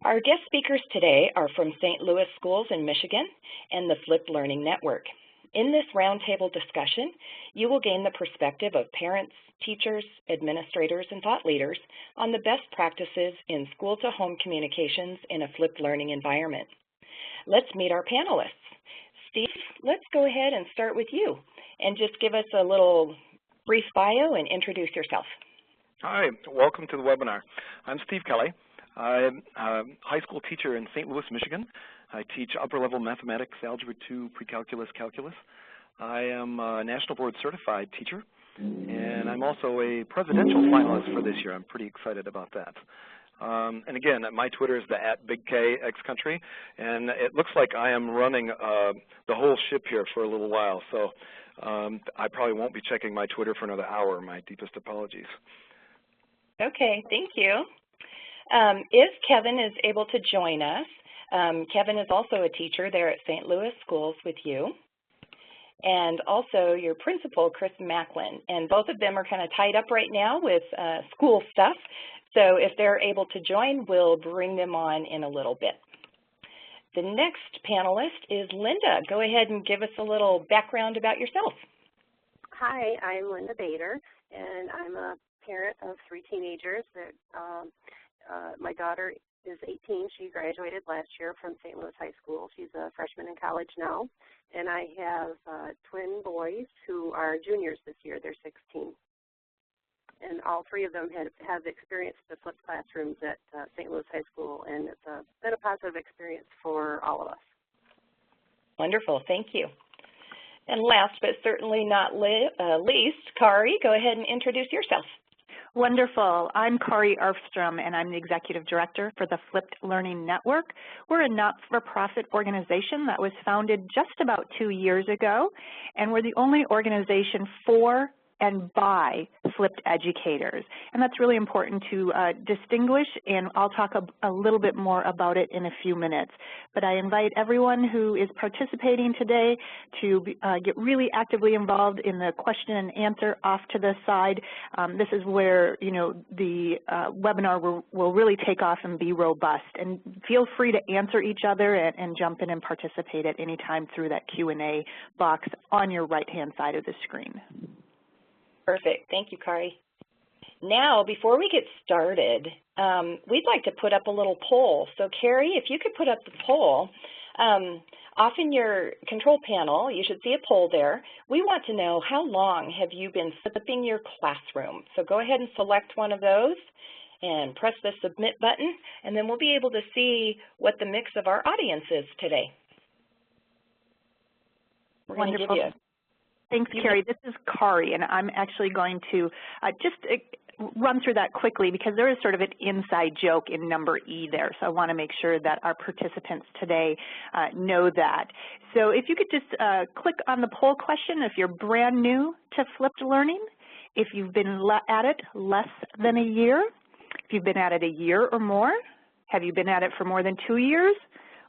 Our guest speakers today are from St. Louis schools in Michigan and the Flipped Learning Network. In this roundtable discussion, you will gain the perspective of parents, teachers, administrators, and thought leaders on the best practices in school-to-home communications in a flipped learning environment. Let's meet our panelists. Steve, let's go ahead and start with you and just give us a little brief bio and introduce yourself. Hi, welcome to the webinar. I'm Steve Kelly. I'm a high school teacher in St. Louis, Michigan. I teach upper-level mathematics, algebra 2, pre-calculus, calculus. I am a National Board certified teacher, and I'm also a presidential finalist for this year. I'm pretty excited about that. And again, my Twitter is the @BigKXCountry, and it looks like I am running the whole ship here for a little while, so I probably won't be checking my Twitter for another hour. My deepest apologies. Okay, thank you. If Kevin is able to join us, Kevin is also a teacher there at St. Louis Schools with you, and also your principal, Chris Macklin, and both of them are kind of tied up right now with school stuff, so if they're able to join, we'll bring them on in a little bit. The next panelist is Linda. Go ahead and give us a little background about yourself. Hi, I'm Linda Bader, and I'm a parent of 3 teenagers. My daughter is 18. She graduated last year from St. Louis High School. She's a freshman in college now. And I have twin boys who are juniors this year. They're 16. And all 3 of them have experienced the flipped classrooms at St. Louis High School, and it's been a positive experience for all of us. Wonderful. Thank you. And last but certainly not least, Kari, go ahead and introduce yourself. Wonderful. I'm Kari Arfstrom, and I'm the Executive Director for the Flipped Learning Network. We're a not-for-profit organization that was founded just about 2 years ago, and we're the only organization for and by flipped educators. And that's really important to distinguish, and I'll talk a little bit more about it in a few minutes. But I invite everyone who is participating today to get really actively involved in the question and answer off to the side. This is where, the webinar will really take off and be robust. And feel free to answer each other and jump in and participate at any time through that Q&A box on your right-hand side of the screen. Perfect. Thank you, Kari. Now, before we get started, we'd like to put up a little poll. So, Kari, if you could put up the poll, off in your control panel, you should see a poll there. We want to know how long have you been flipping your classroom. So go ahead and select one of those and press the submit button, and then we'll be able to see what the mix of our audience is today. We're going to give you Thanks, Kari. This is Kari, and I'm actually going to just run through that quickly because there is sort of an inside joke in number E there, so I want to make sure that our participants today know that. So if you could just click on the poll question if you're brand new to flipped learning, if you've been at it less than a year, if you've been at it a year or more, have you been at it for more than 2 years?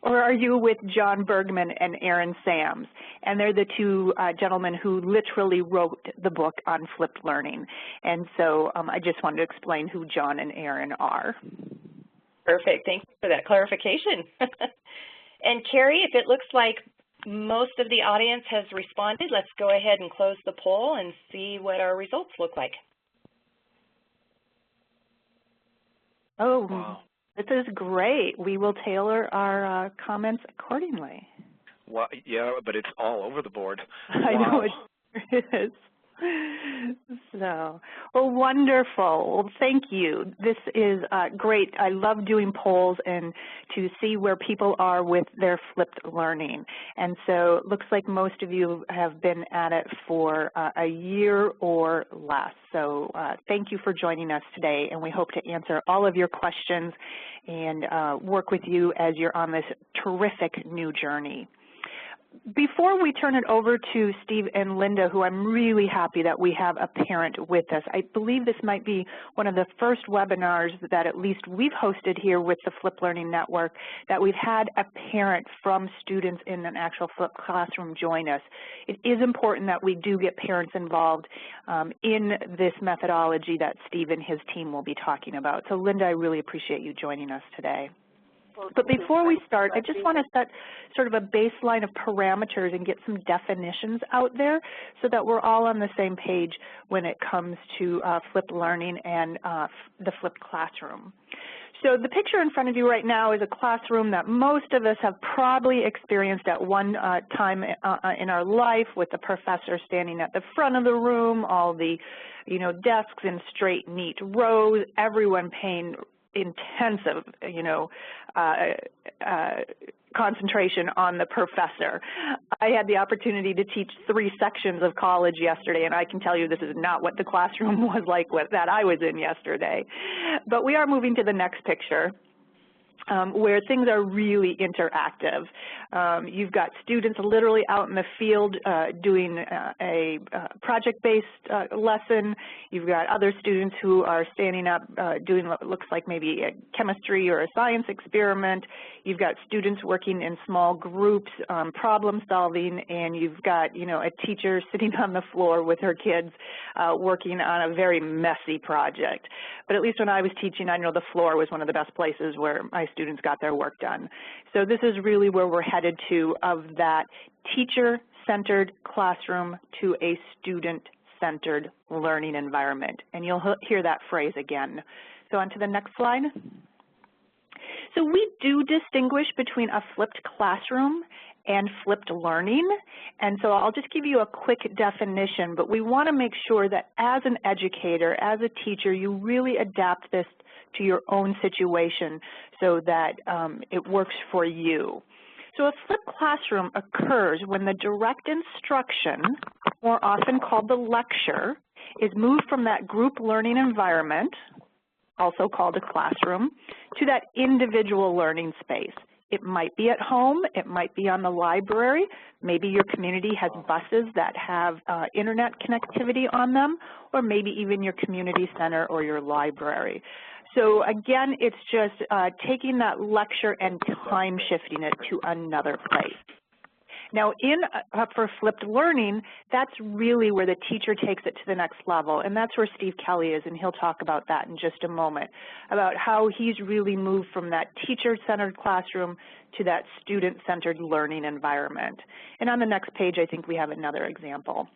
Or are you with John Bergman and Aaron Sams? And they're the 2 gentlemen who literally wrote the book on flipped learning. And so I just wanted to explain who John and Aaron are. Perfect. Thank you for that clarification. And Kari, if it looks like most of the audience has responded, let's go ahead and close the poll and see what our results look like. Oh. Wow. This is great. We will tailor our comments accordingly. Well, yeah, but it's all over the board. I know it is. So, well, wonderful. Well, thank you. This is great. I love doing polls and to see where people are with their flipped learning. And so it looks like most of you have been at it for a year or less. So thank you for joining us today, and we hope to answer all of your questions and work with you as you're on this terrific new journey. Before we turn it over to Steve and Linda, who I'm really happy that we have a parent with us, I believe this might be one of the first webinars that at least we've hosted here with the Flipped Learning Network that we've had a parent from students in an actual flipped classroom join us. It is important that we do get parents involved in this methodology that Steve and his team will be talking about. So Linda, I really appreciate you joining us today. But before we start, I just want to set sort of a baseline of parameters and get some definitions out there so that we're all on the same page when it comes to flipped learning and the flipped classroom. So the picture in front of you right now is a classroom that most of us have probably experienced at one time in our life, with the professor standing at the front of the room, all the desks in straight, neat rows, everyone paying intensive, concentration on the professor. I had the opportunity to teach 3 sections of college yesterday, and I can tell you this is not what the classroom was like that I was in yesterday. But we are moving to the next picture, where things are really interactive. You've got students literally out in the field doing a project-based lesson. You've got other students who are standing up doing what looks like maybe a chemistry or a science experiment. You've got students working in small groups, problem solving, and you've got a teacher sitting on the floor with her kids working on a very messy project. But at least when I was teaching, I know the floor was one of the best places where my students got their work done. So this is really where we're headed to, of that teacher-centered classroom to a student-centered learning environment. And you'll hear that phrase again. So on to the next slide. So we do distinguish between a flipped classroom and flipped learning, and so I'll just give you a quick definition, but we want to make sure that as an educator, as a teacher, you really adapt this to your own situation so that it works for you. So a flipped classroom occurs when the direct instruction, more often called the lecture, is moved from that group learning environment, also called a classroom, to that individual learning space. It might be at home, it might be on the library, maybe your community has buses that have internet connectivity on them, or maybe even your community center or your library. So again, it's just taking that lecture and time shifting it to another place. Now, for flipped learning, that's really where the teacher takes it to the next level, and that's where Steve Kelly is, and he'll talk about that in just a moment, about how he's really moved from that teacher-centered classroom to that student-centered learning environment. And on the next page, I think we have another example.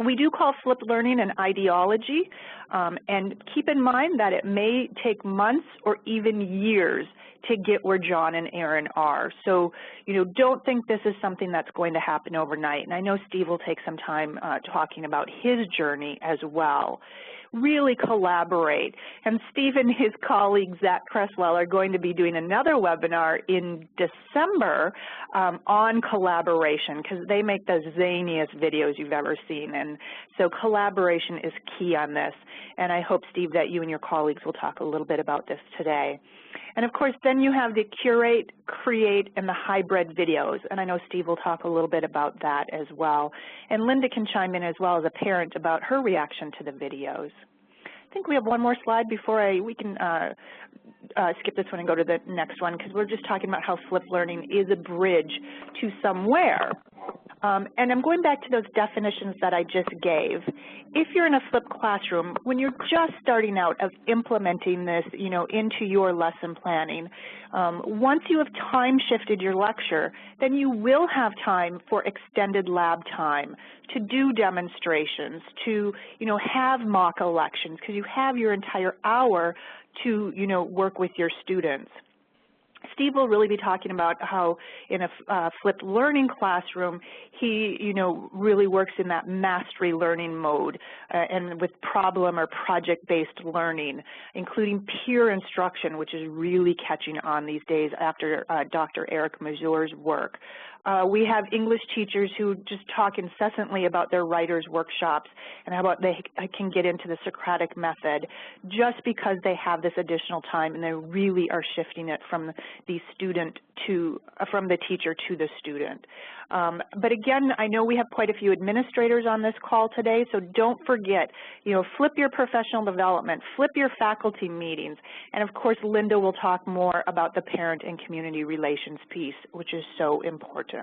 We do call flipped learning an ideology, and keep in mind that it may take months or even years to get where John and Aaron are. So, don't think this is something that's going to happen overnight. And I know Steve will take some time talking about his journey as well. Really collaborate. And Steve and his colleague, Zach Cresswell, are going to be doing another webinar in December on collaboration, because they make the zaniest videos you've ever seen. And so collaboration is key on this. And I hope, Steve, that you and your colleagues will talk a little bit about this today. And of course, then you have the curate, create, and the hybrid videos. And I know Steve will talk a little bit about that as well. And Linda can chime in as well as a parent about her reaction to the videos. I think we have one more slide before we can skip this one and go to the next one, because we're just talking about how flipped learning is a bridge to somewhere. And I'm going back to those definitions that I just gave. If you're in a flipped classroom, when you're just starting out of implementing this, into your lesson planning, once you have time shifted your lecture, then you will have time for extended lab time, to do demonstrations, to, have mock elections, because you have your entire hour to, work with your students. Steve will really be talking about how in a flipped learning classroom, he, really works in that mastery learning mode and with problem or project-based learning, including peer instruction, which is really catching on these days after Dr. Eric Mazure's work. We have English teachers who just talk incessantly about their writers' workshops and how about they can get into the Socratic method just because they have this additional time, and they really are shifting it from the student to, from the teacher to the student. But again, I know we have quite a few administrators on this call today, so don't forget, flip your professional development, flip your faculty meetings, and of course, Linda will talk more about the parent and community relations piece, which is so important.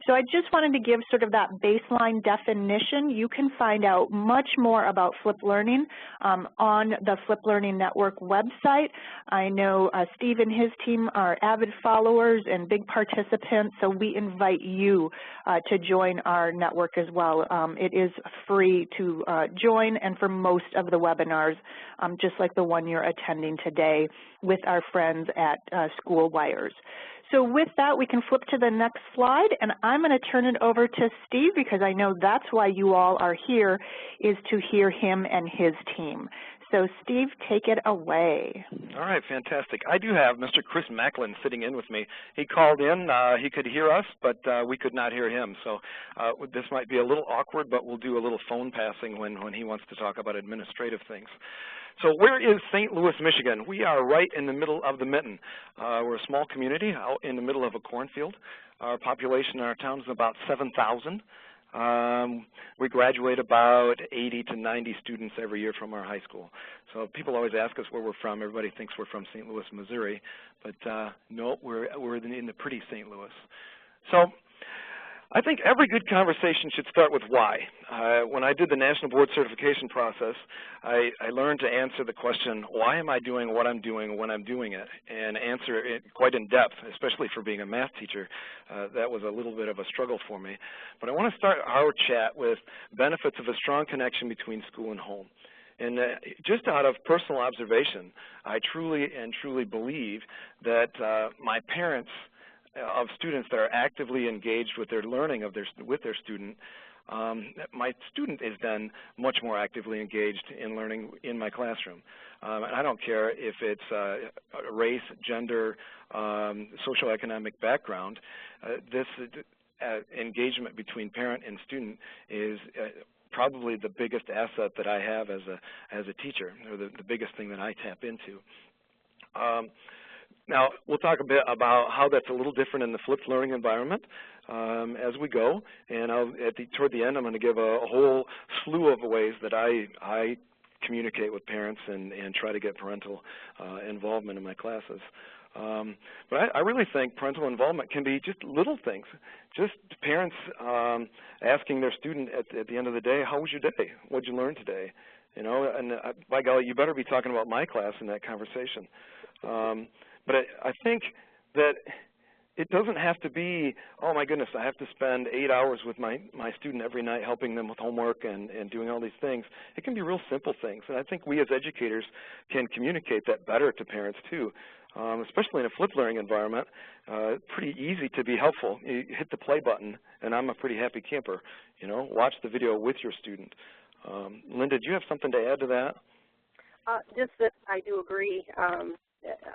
So I just wanted to give sort of that baseline definition. You can find out much more about flipped learning on the Flipped Learning Network website. I know Steve and his team are avid followers and big participants, so we invite you to join our network as well. It is free to join, and for most of the webinars, just like the one you're attending today with our friends at Schoolwires. So with that, we can flip to the next slide, and I'm going to turn it over to Steve because I know that's why you all are here, is to hear him and his team. So Steve, take it away. All right, fantastic. I do have Mr. Chris Macklin sitting in with me. He called in. He could hear us, but we could not hear him. So this might be a little awkward, but we'll do a little phone passing when he wants to talk about administrative things. So where is St. Louis, Michigan? We are right in the middle of the mitten. We're a small community out in the middle of a cornfield. Our population in our town is about 7,000. We graduate about 80 to 90 students every year from our high school. So people always ask us where we're from. Everybody thinks we're from St. Louis, Missouri, but no, we're in the pretty St. Louis. So I think every good conversation should start with why. When I did the National Board Certification process, I learned to answer the question, why am I doing what I'm doing when I'm doing it, and answer it quite in depth, especially for being a math teacher. That was a little bit of a struggle for me. But I want to start our chat with benefits of a strong connection between school and home. And just out of personal observation, I truly believe that my parents of students that are actively engaged with their learning with their student, my student is then much more actively engaged in learning in my classroom. And I don't care if it's race, gender, socioeconomic background. This engagement between parent and student is probably the biggest asset that I have as a teacher, or the biggest thing that I tap into. Now, we'll talk a bit about how that's a little different in the flipped learning environment as we go, and toward the end I'm going to give a whole slew of ways that I communicate with parents and try to get parental involvement in my classes. But I really think parental involvement can be just little things, just parents asking their student at the end of the day, how was your day? What did you learn today? You know, and by golly, you better be talking about my class in that conversation. But I think that it doesn't have to be, oh my goodness, I have to spend 8 hours with my student every night helping them with homework and doing all these things. It can be real simple things, and I think we as educators can communicate that better to parents too, especially in a flipped learning environment. Pretty easy to be helpful. You hit the play button, and I'm a pretty happy camper. You know, watch the video with your student. Linda, do you have something to add to that? Just that I do agree.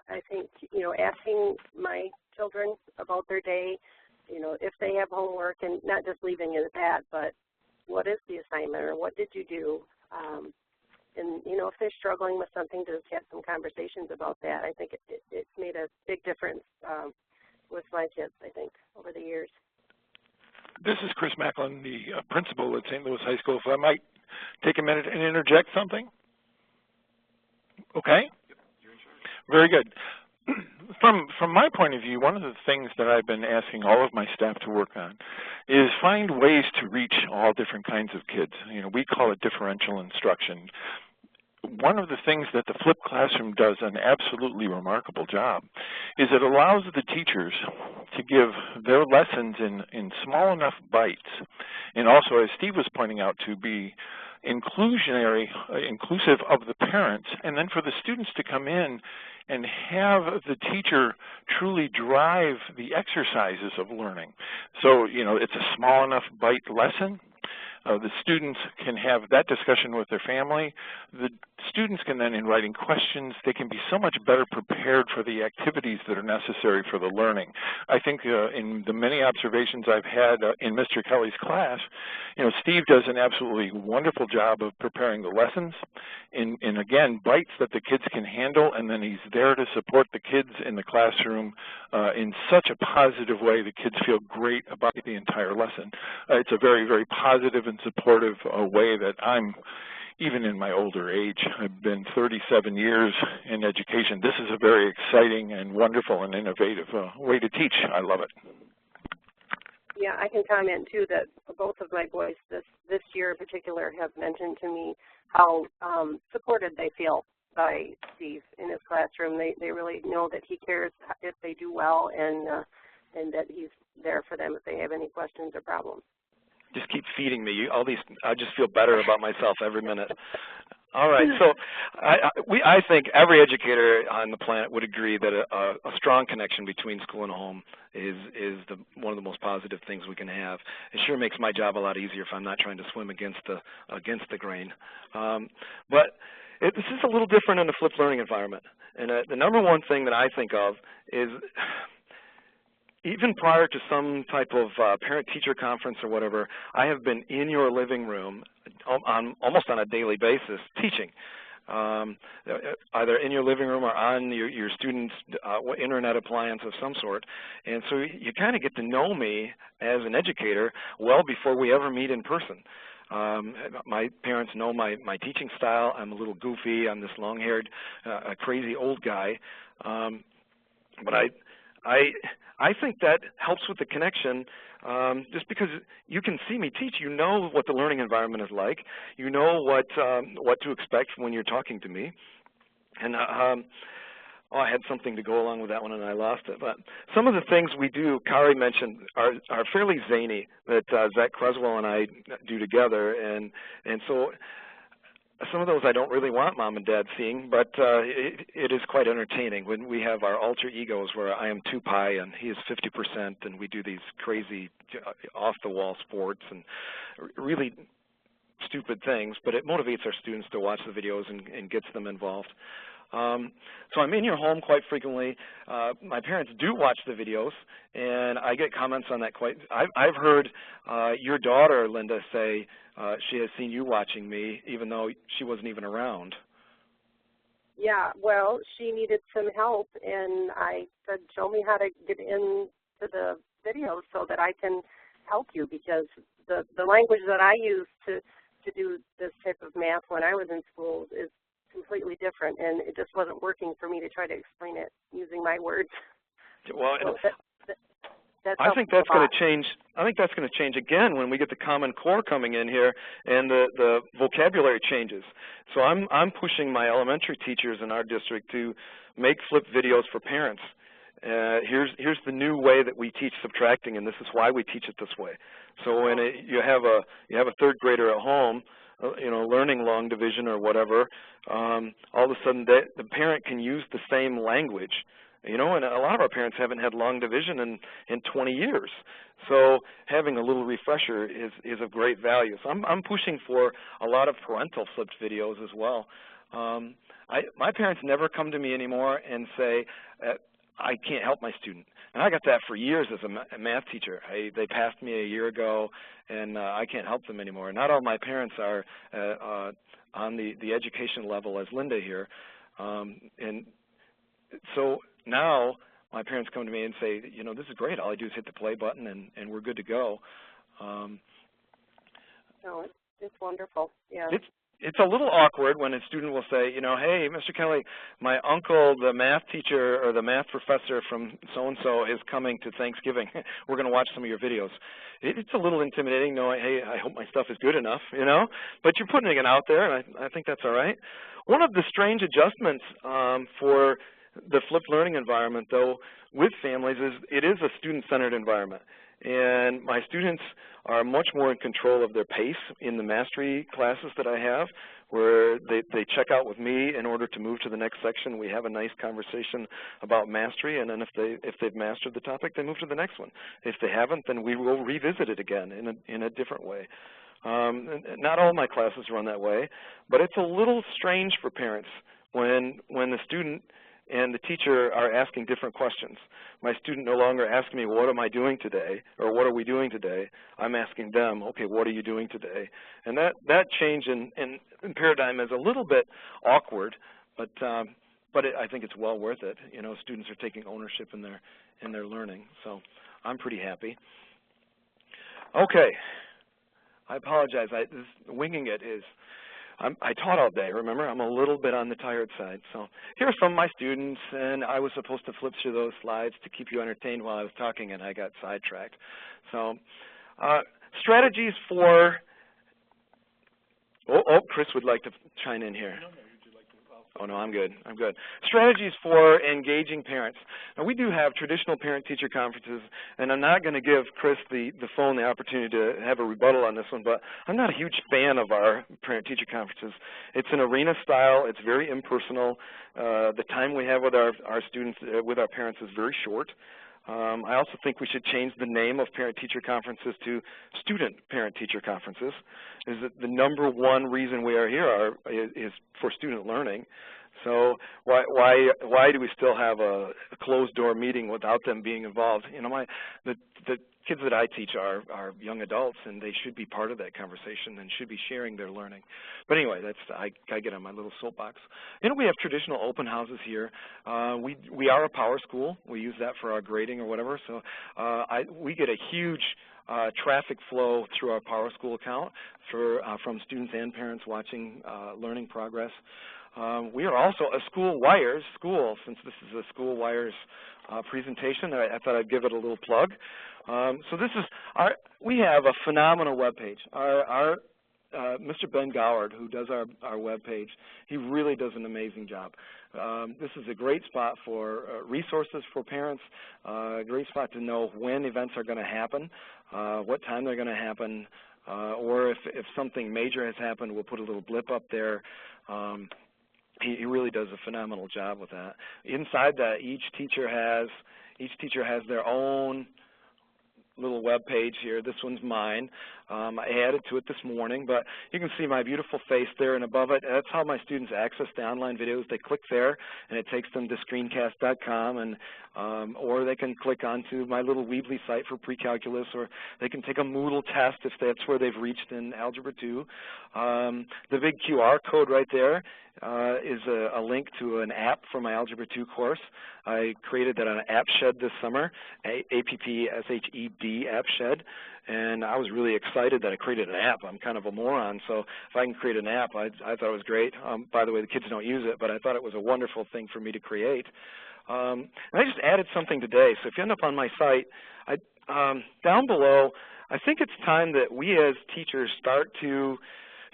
I think, you know, asking my children about their day, you know, if they have homework, and not just leaving it at that, but what is the assignment or what did you do? And, you know, if they're struggling with something, to have some conversations about that. I think it's made a big difference with my kids, I think, over the years. This is Chris Macklin, the principal at St. Louis High School. If I might take a minute and interject something. Okay? Very good. From my point of view, one of the things that I've been asking all of my staff to work on is find ways to reach all different kinds of kids. You know, we call it differential instruction. One of the things that the flipped classroom does an absolutely remarkable job is it allows the teachers to give their lessons in small enough bites, and also, as Steve was pointing out, to be inclusive of the parents, and then for the students to come in and have the teacher truly drive the exercises of learning. So, you know, it's a small enough bite lesson. The students can have that discussion with their family. The students can then, in writing questions, they can be so much better prepared for the activities that are necessary for the learning. I think in the many observations I've had in Mr. Kelly's class, you know, Steve does an absolutely wonderful job of preparing the lessons in again, bites that the kids can handle, and then he's there to support the kids in the classroom in such a positive way. The kids feel great about the entire lesson. It's a very, very positive and supportive way that I'm, even in my older age, I've been 37 years in education. This is a very exciting and wonderful and innovative way to teach. I love it. Yeah, I can comment too that both of my boys this year in particular have mentioned to me how supported they feel by Steve in his classroom. They really know that he cares if they do well, and that he's there for them if they have any questions or problems. Just keep feeding me. All these, I just feel better about myself every minute. All right, so I think every educator on the planet would agree that a strong connection between school and home is one of the most positive things we can have. It sure makes my job a lot easier if I'm not trying to swim against the grain. But this is a little different in a flipped learning environment. And the number one thing that I think of is, even prior to some type of parent-teacher conference or whatever, I have been in your living room almost on a daily basis teaching, either in your living room or on your students' internet appliance of some sort. And so you kind of get to know me as an educator well before we ever meet in person. My parents know my teaching style. I'm a little goofy. I'm this long-haired, crazy old guy. But I think that helps with the connection, just because you can see me teach. You know what the learning environment is like. You know what to expect when you're talking to me. And I had something to go along with that one, and I lost it. But some of the things we do, Kari mentioned, are fairly zany that Zach Creswell and I do together, and so some of those I don't really want Mom and Dad seeing, but it is quite entertaining when we have our alter egos where I am 2 pi and he is 50%, and we do these crazy off-the-wall sports and really stupid things, but it motivates our students to watch the videos and gets them involved. So I'm in your home quite frequently. My parents do watch the videos, and I get comments on that quite. I've heard your daughter, Linda, say she has seen you watching me, even though she wasn't even around. Yeah, well, she needed some help, and I said, show me how to get into the videos so that I can help you, because the language that I use to do this type of math when I was in school is completely different, and it just wasn't working for me to try to explain it using my words. Well, so I think that's going to change. I think that's going to change again when we get the Common Core coming in here and the vocabulary changes. So I'm pushing my elementary teachers in our district to make flipped videos for parents. Here's the new way that we teach subtracting, and this is why we teach it this way. So when you have a third grader at home, learning long division or whatever, all of a sudden the parent can use the same language. And a lot of our parents haven't had long division in 20 years. So having a little refresher is of great value. So I'm pushing for a lot of parental flipped videos as well. My parents never come to me anymore and say, I can't help my student. And I got that for years as a math teacher. They passed me a year ago, and I can't help them anymore. Not all my parents are on the education level as Linda here. And so now my parents come to me and say, this is great. All I do is hit the play button, and we're good to go. It's wonderful. Yeah. It's a little awkward when a student will say, hey, Mr. Kelly, my uncle, the math teacher or the math professor from so-and-so is coming to Thanksgiving. We're going to watch some of your videos. It's a little intimidating knowing, hey, I hope my stuff is good enough, but you're putting it out there, and I think that's all right. One of the strange adjustments for the flipped learning environment, though, with families is it is a student-centered environment. And my students are much more in control of their pace in the mastery classes that I have, where they check out with me in order to move to the next section. We have a nice conversation about mastery, and then if they've mastered the topic, they move to the next one. If they haven't, then we will revisit it again in a different way. Not all my classes run that way, but it's a little strange for parents when the student and the teacher are asking different questions. My student no longer asks me, what am I doing today, or what are we doing today? I'm asking them, okay, what are you doing today? And that change in paradigm is a little bit awkward, but I think it's well worth it. Students are taking ownership in their learning, so I'm pretty happy. Okay, I apologize. Winging it is. I taught all day, remember? I'm a little bit on the tired side. So here are some of my students, and I was supposed to flip through those slides to keep you entertained while I was talking, and I got sidetracked. So strategies for, Chris would like to chime in here. Oh, no, I'm good. I'm good. Strategies for engaging parents. Now, we do have traditional parent-teacher conferences, and I'm not going to give Chris the phone the opportunity to have a rebuttal on this one, but I'm not a huge fan of our parent-teacher conferences. It's an arena style. It's very impersonal. The time we have with our students, with our parents, is very short. I also think we should change the name of parent-teacher conferences to student parent-teacher conferences. Is that the #1 reason we are here is for student learning. So why do we still have a closed-door meeting without them being involved? You know, the kids that I teach are young adults, and they should be part of that conversation and should be sharing their learning. But anyway, I get on my little soapbox. You know, we have traditional open houses here. We are a power school. We use that for our grading or whatever. So we get a huge traffic flow through our Power School account from students and parents watching learning progress. We are also a Schoolwires school. Since this is a Schoolwires presentation, I thought I'd give it a little plug. So this is we have a phenomenal web page. Mr. Ben Goward, who does our web page, he really does an amazing job. This is a great spot for resources for parents, a great spot to know when events are going to happen, what time they're going to happen, or if something major has happened, we'll put a little blip up there. He really does a phenomenal job with that. Inside that, each teacher has their own little web page here. This one's mine. I added to it this morning, but you can see my beautiful face there, and above it, that's how my students access the online videos. They click there, and it takes them to screencast.com, and or they can click onto my little Weebly site for pre-calculus, or they can take a Moodle test if that's where they've reached in Algebra 2. The big QR code right there is a link to an app for my Algebra 2 course. I created that on AppShed this summer, AppShed, AppShed, and I was really excited that I created an app. I'm kind of a moron, so if I can create an app, I thought it was great. By the way, the kids don't use it, but I thought it was a wonderful thing for me to create. And I just added something today, so if you end up on my site, down below, I think it's time that we as teachers start to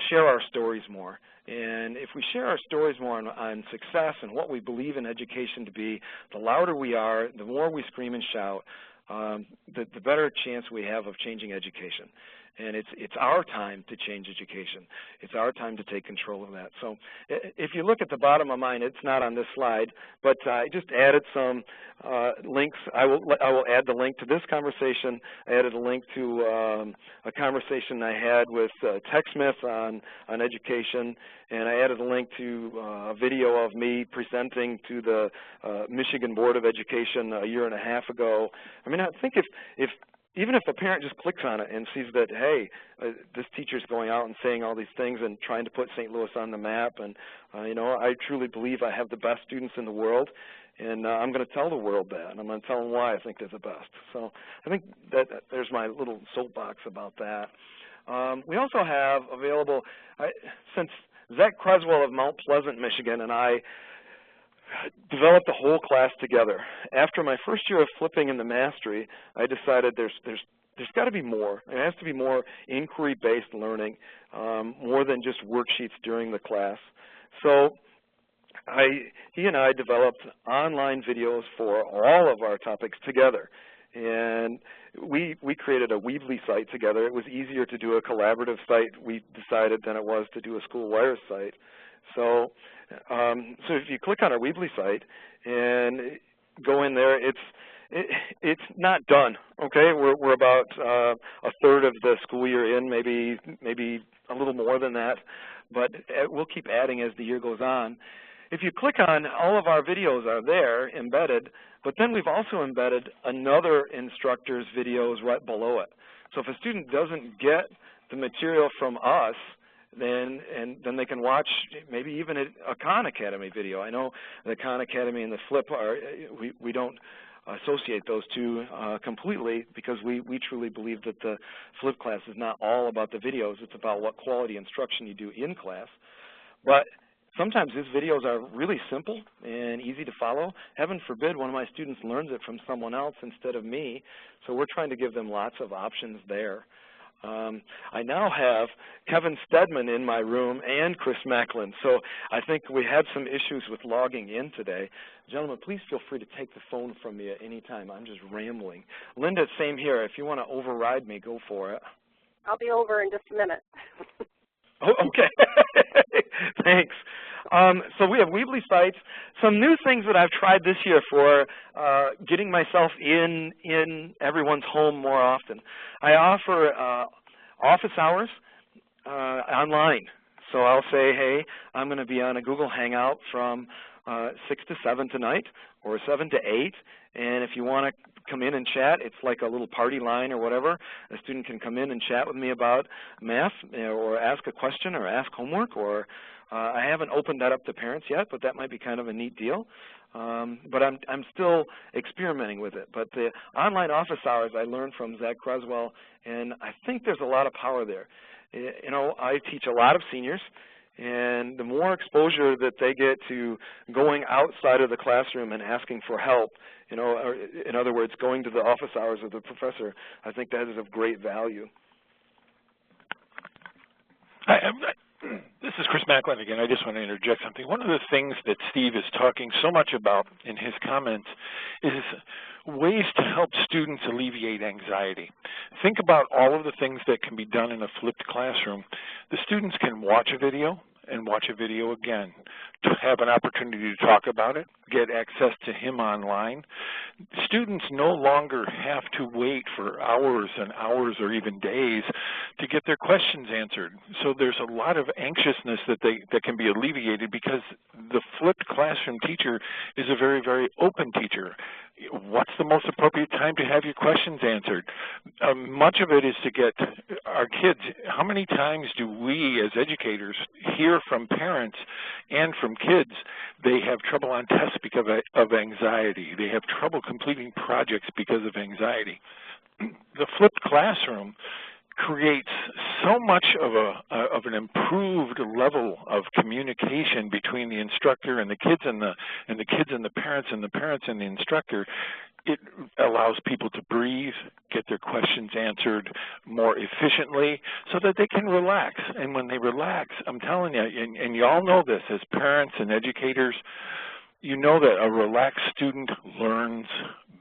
share our stories more. And if we share our stories more on success and what we believe in education to be, the louder we are, the more we scream and shout, the better chance we have of changing education. And it's our time to change education. It's our time to take control of that. So if you look at the bottom of mine, it's not on this slide, but I just added some links. I will add the link to this conversation. I added a link to a conversation I had with TechSmith on education, and I added a link to a video of me presenting to the Michigan Board of Education a year and a half ago. I mean, I think even if a parent just clicks on it and sees that, hey, this teacher's going out and saying all these things and trying to put St. Louis on the map, and you know, I truly believe I have the best students in the world, and I'm going to tell the world that, and I'm going to tell them why I think they're the best. So I think that there's my little soapbox about that. We also have available, since Zach Creswell of Mount Pleasant, Michigan, and I developed the whole class together. After my first year of flipping in the mastery, I decided there's got to be more. There has to be more inquiry-based learning, more than just worksheets during the class. So he and I developed online videos for all of our topics together. And we created a Weebly site together. It was easier to do a collaborative site, we decided, than it was to do a Schoolwires site. So if you click on our Weebly site and go in there, it's not done. Okay, we're about a third of the school year in, maybe a little more than that, but we'll keep adding as the year goes on. If you click on, all of our videos are there embedded, but then we've also embedded another instructor's videos right below it. So if a student doesn't get the material from us, then they can watch maybe even a Khan Academy video. I know the Khan Academy and the Flip are, we don't associate those two completely, because we truly believe that the flipped class is not all about the videos. It's about what quality instruction you do in class. But sometimes these videos are really simple and easy to follow. Heaven forbid one of my students learns it from someone else instead of me, so we're trying to give them lots of options there. I now have Kevin Stedman in my room and Chris Macklin, so I think we had some issues with logging in today. Gentlemen, please feel free to take the phone from me at any time. I'm just rambling. Linda, same here. If you want to override me, go for it. I'll be over in just a minute. Oh, okay. Thanks. So we have Weebly sites. Some new things that I've tried this year for getting myself in everyone's home more often. I offer office hours online. So I'll say, hey, I'm going to be on a Google Hangout from 6 to 7 tonight, or 7 to 8. And if you want to come in and chat, it's like a little party line or whatever. A student can come in and chat with me about math, or ask a question, or ask homework, or I haven't opened that up to parents yet, but that might be kind of a neat deal. But I'm still experimenting with it. But the online office hours I learned from Zach Creswell, and I think there's a lot of power there. You know, I teach a lot of seniors, and the more exposure that they get to going outside of the classroom and asking for help, you know, or in other words, going to the office hours of the professor, I think that is of great value. This is Chris Macklin again. I just want to interject something. One of the things that Steve is talking so much about in his comments is ways to help students alleviate anxiety. Think about all of the things that can be done in a flipped classroom. The students can watch a video and watch a video again, to have an opportunity to talk about it, get access to him online. Students no longer have to wait for hours and hours or even days to get their questions answered. So there's a lot of anxiousness that can be alleviated, because the flipped classroom teacher is a very, very open teacher. What's the most appropriate time to have your questions answered? Much of it is to get our kids. How many times do we as educators hear from parents and from kids they have trouble on tests because of anxiety? They have trouble completing projects because of anxiety. The flipped classroom creates so much of an improved level of communication between the instructor and the kids, and the kids and the parents, and the parents and the instructor. It allows people to breathe, get their questions answered more efficiently, so that they can relax. And when they relax, I'm telling you, and you all know this as parents and educators, you know that a relaxed student learns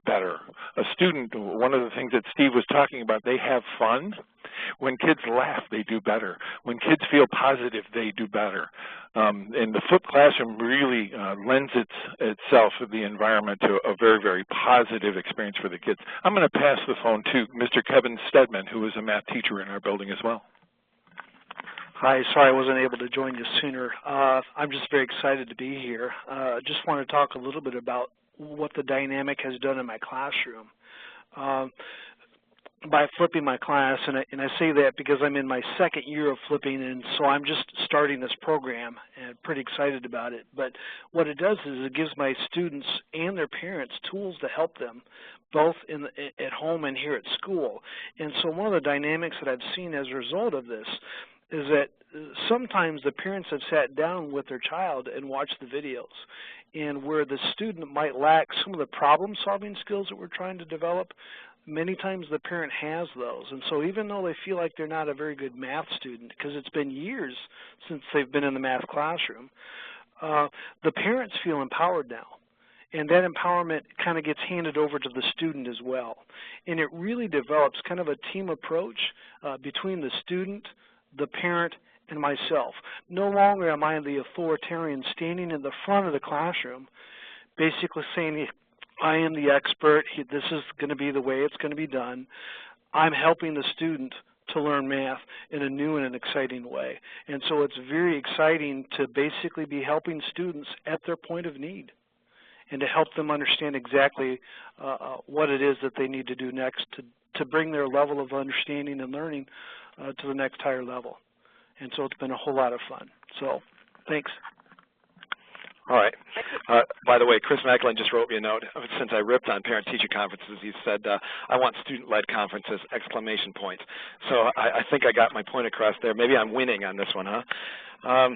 better. A student, one of the things that Steve was talking about, they have fun. When kids laugh, they do better. When kids feel positive, they do better. And the flipped classroom really lends itself, the environment, to a very, very positive experience for the kids. I'm going to pass the phone to Mr. Kevin Stedman, who is a math teacher in our building as well. Hi, sorry I wasn't able to join you sooner. I'm just very excited to be here. Just want to talk a little bit about what the dynamic has done in my classroom. By flipping my class, and I say that because I'm in my second year of flipping, and so I'm just starting this program and pretty excited about it. But what it does is it gives my students and their parents tools to help them, both at home and here at school. And so one of the dynamics that I've seen as a result of this is that sometimes the parents have sat down with their child and watched the videos, and where the student might lack some of the problem-solving skills that we're trying to develop, many times the parent has those. And so even though they feel like they're not a very good math student, because it's been years since they've been in the math classroom, the parents feel empowered now. And that empowerment kind of gets handed over to the student as well. And it really develops kind of a team approach between the student, the parent, and myself. No longer am I the authoritarian standing in the front of the classroom basically saying, I am the expert, this is going to be the way it's going to be done. I'm helping the student to learn math in a new and an exciting way. And so it's very exciting to basically be helping students at their point of need, and to help them understand exactly what it is that they need to do next to bring their level of understanding and learning to the next higher level. And so it's been a whole lot of fun. So thanks. All right. By the way, Chris Macklin just wrote me a note. Since I ripped on parent-teacher conferences, he said, I want student-led conferences, exclamation point. So I think I got my point across there. Maybe I'm winning on this one, huh?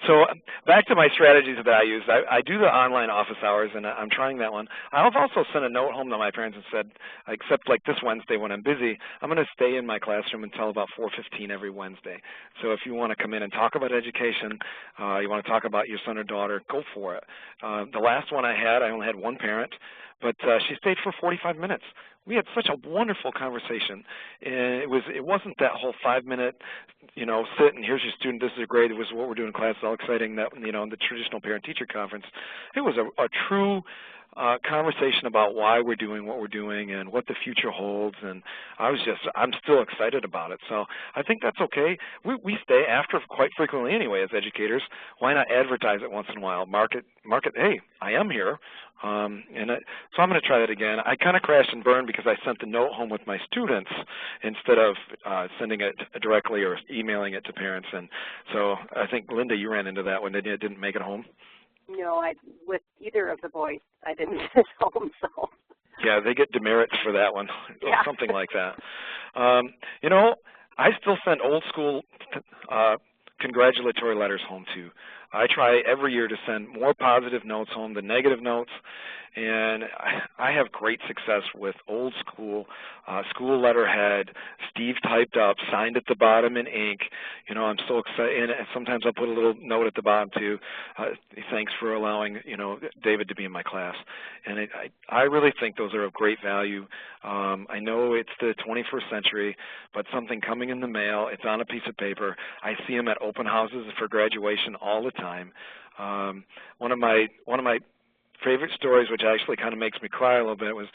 So back to my strategies that I use. I do the online office hours, and I'm trying that one. I've also sent a note home to my parents and said, except like this Wednesday when I'm busy, I'm going to stay in my classroom until about 4:15 every Wednesday. So if you want to come in and talk about education, you want to talk about your son or daughter, go for it. The last one I only had one parent, but she stayed for 45 minutes. We had such a wonderful conversation. And it wasn't that whole 5-minute, sit and here's your student, this is great, it was what we're doing in class, all exciting, that, the traditional parent-teacher conference. It was a true conversation about why we're doing what we're doing and what the future holds, and I'm still excited about it. So I think that's okay. We stay after quite frequently anyway as educators. Why not advertise it once in a while? Market, hey, I am here. So I'm going to try that again. I kind of crashed and burned because I sent the note home with my students instead of sending it directly or emailing it to parents. And so I think, Linda, you ran into that when they didn't make it home. No, with either of the boys, I didn't get home, so. Yeah, they get demerits for that one, yeah. Something like that. I still send old school congratulatory letters home too. I try every year to send more positive notes home than negative notes, and I have great success with old school, school letterhead, Steve typed up, signed at the bottom in ink. I'm so excited, and sometimes I'll put a little note at the bottom too. Thanks for allowing, David to be in my class. And I really think those are of great value. I know it's the 21st century, but something coming in the mail, it's on a piece of paper. I see them at open houses for graduation all the time. One of my favorite stories, which actually kind of makes me cry a little bit, was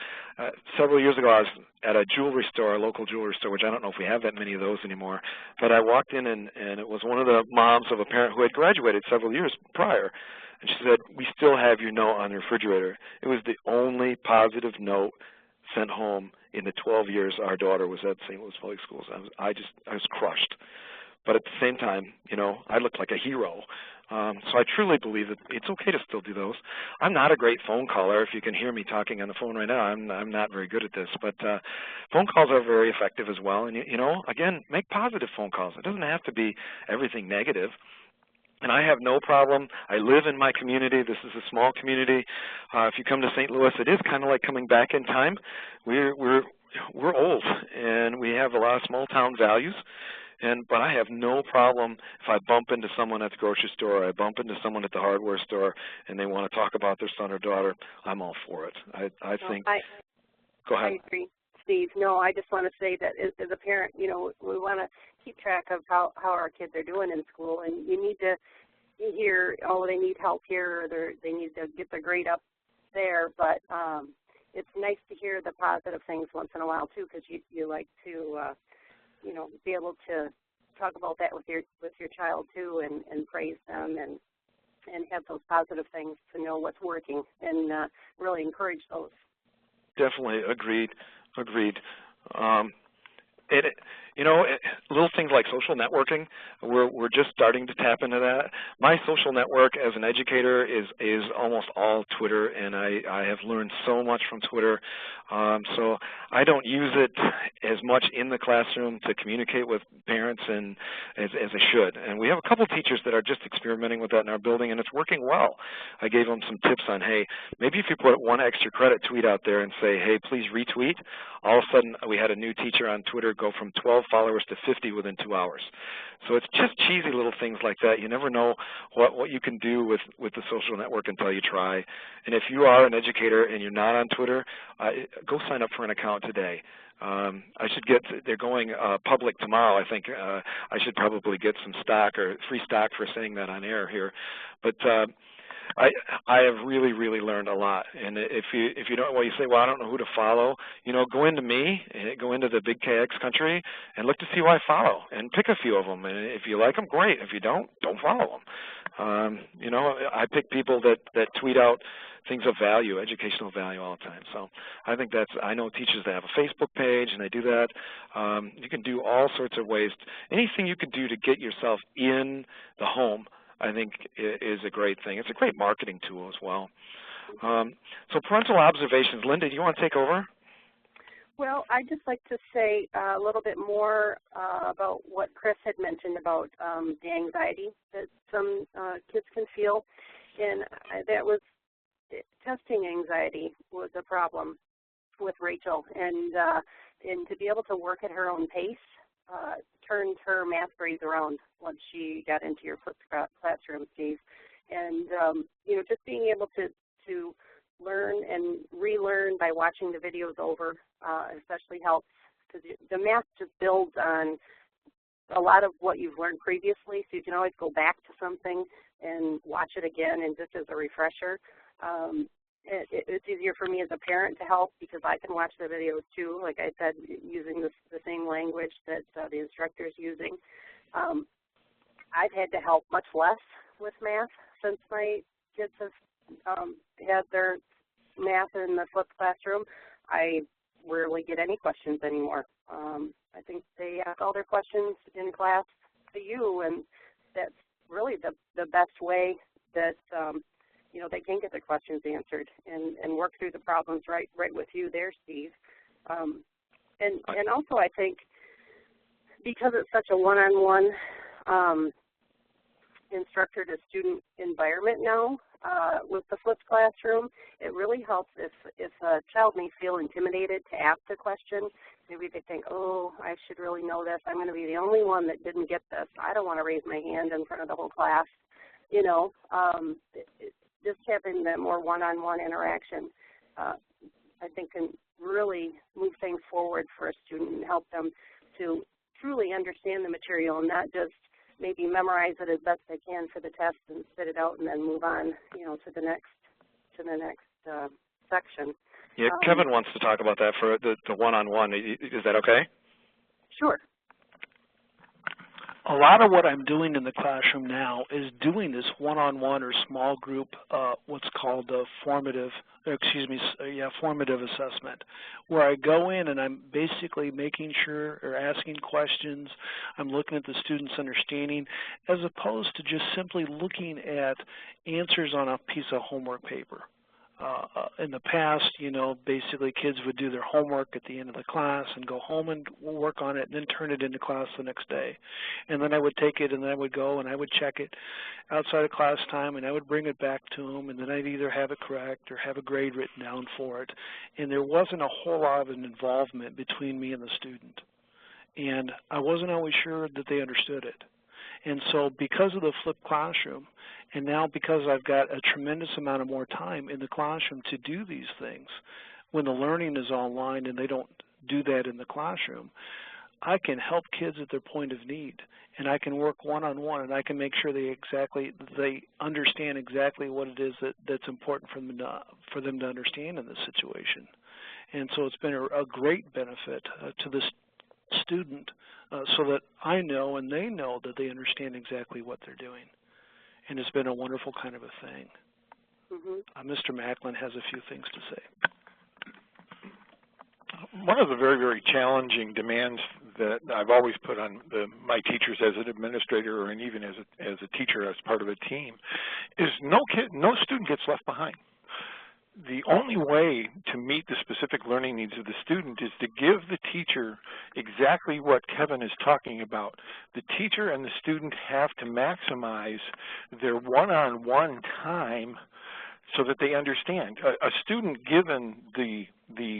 several years ago I was at a jewelry store, a local jewelry store, which I don't know if we have that many of those anymore, but I walked in and it was one of the moms of a parent who had graduated several years prior, and she said, "We still have your note on the refrigerator." It was the only positive note sent home in the 12 years our daughter was at St. Louis Public Schools. I was crushed. But at the same time, I looked like a hero. So I truly believe that it's okay to still do those. I'm not a great phone caller. If you can hear me talking on the phone right now, I'm not very good at this. But phone calls are very effective as well. And, again, make positive phone calls. It doesn't have to be everything negative. And I have no problem. I live in my community. This is a small community. If you come to St. Louis, it is kind of like coming back in time. We're old, and we have a lot of small town values. But I have no problem if I bump into someone at the grocery store, or I bump into someone at the hardware store, and they want to talk about their son or daughter. I'm all for it. I think. Go ahead. I agree, Steve. No, I just want to say that as a parent, we want to keep track of how our kids are doing in school, and you need to hear, they need help here, or they need to get their grade up there. But it's nice to hear the positive things once in a while too, because you like to. Be able to talk about that with your child too, and praise them and have those positive things to know what's working and really encourage those. Definitely agreed. Little things like social networking, we're just starting to tap into that. My social network as an educator is almost all Twitter, and I have learned so much from Twitter. So I don't use it as much in the classroom to communicate with parents and as I should. And we have a couple teachers that are just experimenting with that in our building, and it's working well. I gave them some tips on, hey, maybe if you put one extra credit tweet out there and say, hey, please retweet, all of a sudden we had a new teacher on Twitter go from 12 followers to 50 within 2 hours. So it's just cheesy little things like that. You never know what you can do with the social network until you try. And if you are an educator and you're not on Twitter, go sign up for an account today. They're going public tomorrow. I think I should probably get some stock or free stock for saying that on air here. But I have really learned a lot. And if you don't, you say, well, I don't know who to follow, go into me, go into the big KX country and look to see who I follow and pick a few of them. And if you like them, great. If you don't follow them. I pick people that tweet out things of value, educational value all the time. So I think I know teachers that have a Facebook page and they do that. You can do all sorts of ways. Anything you can do to get yourself in the home I think is a great thing. It's a great marketing tool as well. So parental observations. Linda, do you want to take over? Well, I'd just like to say a little bit more about what Chris had mentioned about the anxiety that some kids can feel. And that was, testing anxiety was a problem with Rachel. And to be able to work at her own pace turned her math grades around once she got into your flipped classroom, Steve. And, you know, just being able to learn and relearn by watching the videos over especially helps, because the math just builds on a lot of what you've learned previously, so you can always go back to something and watch it again, and just as a refresher. It's easier for me as a parent to help because I can watch the videos too, like I said, using the same language that the instructor is using. I've had to help much less with math since my kids have had their math in the flipped classroom. I rarely get any questions anymore. I think they ask all their questions in class to you, and that's really the best way that you know, they can get their questions answered and work through the problems right with you there, Steve. And also I think because it's such a one-on-one instructor to student environment now, with the flipped classroom, it really helps if a child may feel intimidated to ask a question. Maybe they think, oh, I should really know this. I'm going to be the only one that didn't get this. I don't want to raise my hand in front of the whole class. You know, just having the more one-on-one interaction, I think can really move things forward for a student and help them to truly understand the material and not just maybe memorize it as best they can for the test and spit it out and then move on, you know, to the next section. Yeah, Kevin wants to talk about that for the one-on-one. Is that okay? Sure. A lot of what I'm doing in the classroom now is doing this one-on-one or small group, what's called a formative assessment, where I go in and I'm basically making sure or asking questions. I'm looking at the student's understanding as opposed to just simply looking at answers on a piece of homework paper. In the past, you know, basically kids would do their homework at the end of the class and go home and work on it and then turn it into class the next day. And then I would take it and then I would go and I would check it outside of class time and I would bring it back to them, and then I'd either have it correct or have a grade written down for it. And there wasn't a whole lot of an involvement between me and the student. And I wasn't always sure that they understood it. And so because of the flipped classroom, and now because I've got a tremendous amount of more time in the classroom to do these things, when the learning is online and they don't do that in the classroom, I can help kids at their point of need, and I can work one-on-one, and I can make sure they understand exactly what it is that's important for them to understand in this situation. And so it's been a great benefit to the student so that I know and they know that they understand exactly what they're doing. And it's been a wonderful kind of a thing. Mr. Macklin has a few things to say. One of the very, very challenging demands that I've always put on my teachers as an administrator and even as a teacher as part of a team is no student gets left behind. The only way to meet the specific learning needs of the student is to give the teacher exactly what Kevin is talking about. The teacher and the student have to maximize their one-on-one time so that they understand. A student given the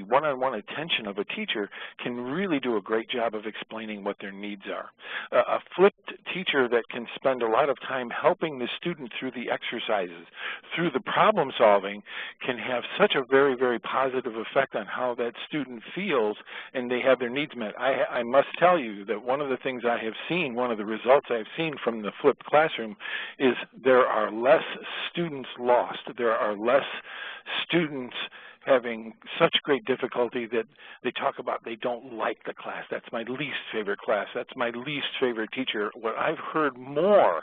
one-on-one attention of a teacher can really do a great job of explaining what their needs are. A flipped teacher that can spend a lot of time helping the student through the exercises, through the problem solving, can have such a very, very positive effect on how that student feels and they have their needs met. I must tell you that one of the things I have seen, one of the results I've seen from the flipped classroom is there are less students lost. There are less students having such great difficulty that they talk about they don't like the class. That's my least favorite class. That's my least favorite teacher. What I've heard more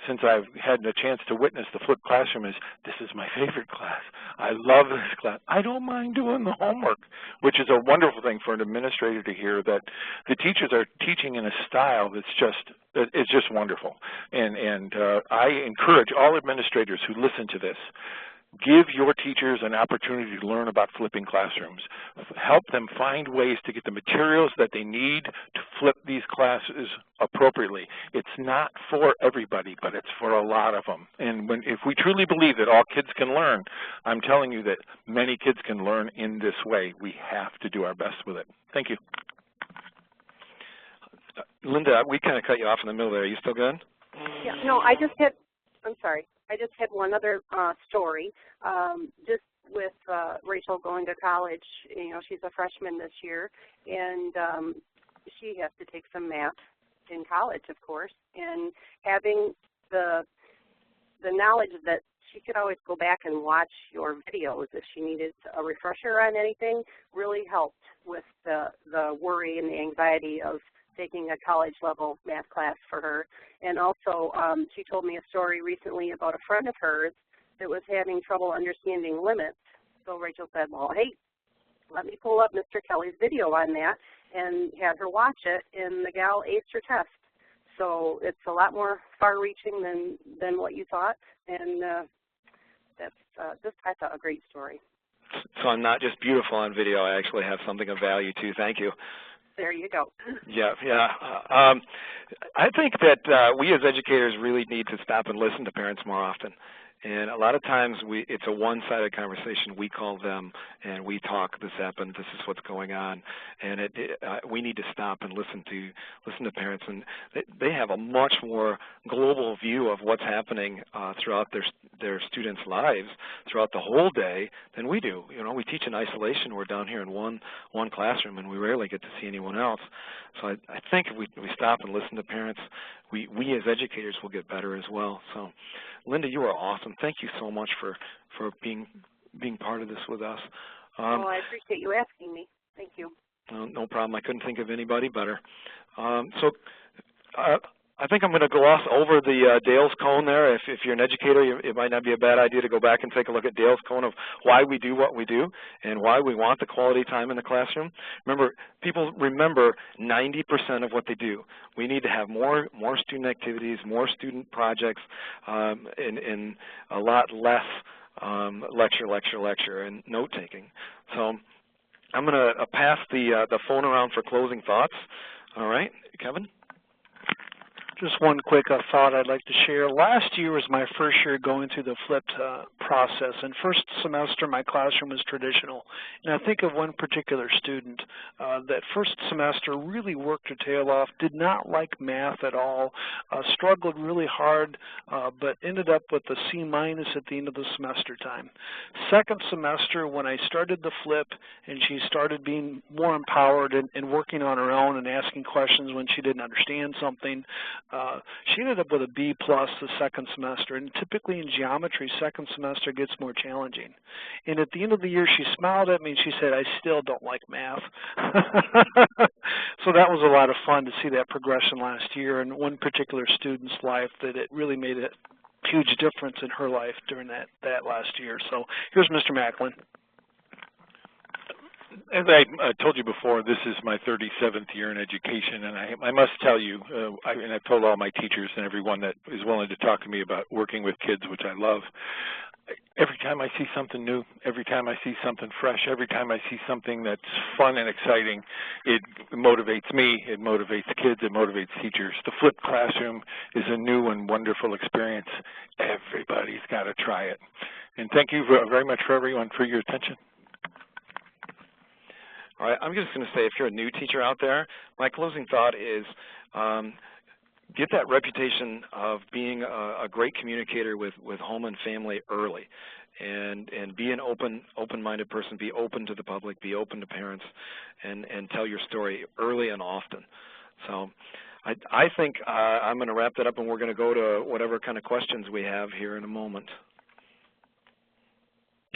since I've had the chance to witness the flipped classroom is, this is my favorite class. I love this class. I don't mind doing the homework, which is a wonderful thing for an administrator to hear, that the teachers are teaching in a style that's just wonderful. And I encourage all administrators who listen to this, give your teachers an opportunity to learn about flipping classrooms. Help them find ways to get the materials that they need to flip these classes appropriately. It's not for everybody, but it's for a lot of them. And if we truly believe that all kids can learn, I'm telling you that many kids can learn in this way. We have to do our best with it. Thank you. Linda, we kind of cut you off in the middle there. Are you still good? Yeah, no, I just had one other story. Just with Rachel going to college, you know, she's a freshman this year, and she has to take some math in college, of course, and having the knowledge that she could always go back and watch your videos if she needed a refresher on anything really helped with the worry and the anxiety of taking a college-level math class for her. And also, she told me a story recently about a friend of hers that was having trouble understanding limits. So Rachel said, well, hey, let me pull up Mr. Kelly's video on that, and had her watch it, and the gal aced her test. So it's a lot more far-reaching than what you thought, and that's just, I thought, a great story. So I'm not just beautiful on video, I actually have something of value too. Thank you. There you go. Yeah. I think that we as educators really need to stop and listen to parents more often. And a lot of times it's a one-sided conversation. We call them and we talk, this happened, this is what's going on. And we need to stop and listen to parents. And they have a much more global view of what's happening throughout their students' lives throughout the whole day than we do. You know, we teach in isolation. We're down here in one classroom, and we rarely get to see anyone else. So I think if we stop and listen to parents, we as educators will get better as well. So, Linda, you are awesome. Thank you so much for being part of this with us. Well, I appreciate you asking me. Thank you. No problem. I couldn't think of anybody better. I think I'm going to gloss over the Dale's cone there. If you're an educator, it might not be a bad idea to go back and take a look at Dale's cone of why we do what we do and why we want the quality time in the classroom. Remember, people remember 90% of what they do. We need to have more student activities, more student projects, and a lot less lecture, and note-taking. So I'm going to pass the phone around for closing thoughts. All right, Kevin? Just one quick thought I'd like to share. Last year was my first year going through the flipped process, and first semester my classroom was traditional. And I think of one particular student that first semester really worked her tail off, did not like math at all, struggled really hard, but ended up with a C- at the end of the semester time. Second semester, when I started the flip and she started being more empowered and working on her own and asking questions when she didn't understand something, she ended up with a B+ the second semester, and typically in geometry, second semester gets more challenging. And at the end of the year, she smiled at me and she said, I still don't like math. So that was a lot of fun to see that progression last year in one particular student's life, that it really made a huge difference in her life during that last year. So here's Mr. Macklin. As I told you before, this is my 37th year in education, and I must tell you, and I've told all my teachers and everyone that is willing to talk to me about working with kids, which I love, every time I see something new, every time I see something fresh, every time I see something that's fun and exciting, it motivates me, it motivates kids, it motivates teachers. The flipped classroom is a new and wonderful experience. Everybody's got to try it. And thank you very much for everyone for your attention. All right, I'm just going to say, if you're a new teacher out there, my closing thought is get that reputation of being a great communicator with home and family early, and be an open-minded person, be open to the public, be open to parents, and tell your story early and often. So I think I'm going to wrap that up, and we're going to go to whatever kind of questions we have here in a moment.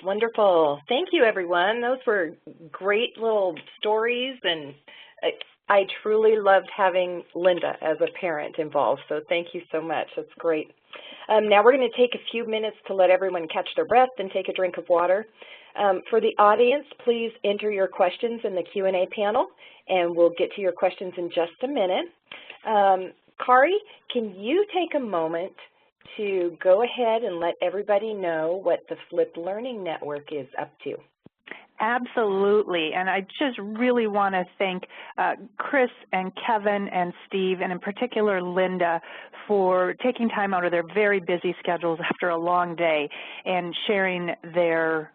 Wonderful. Thank you, everyone. Those were great little stories, and I truly loved having Linda as a parent involved, so thank you so much. That's great. Now we're going to take a few minutes to let everyone catch their breath and take a drink of water. For the audience, please enter your questions in the Q&A panel, and we'll get to your questions in just a minute. Kari, can you take a moment to go ahead and let everybody know what the Flipped Learning Network is up to? Absolutely, and I just really want to thank Chris and Kevin and Steve, and in particular Linda, for taking time out of their very busy schedules after a long day and sharing their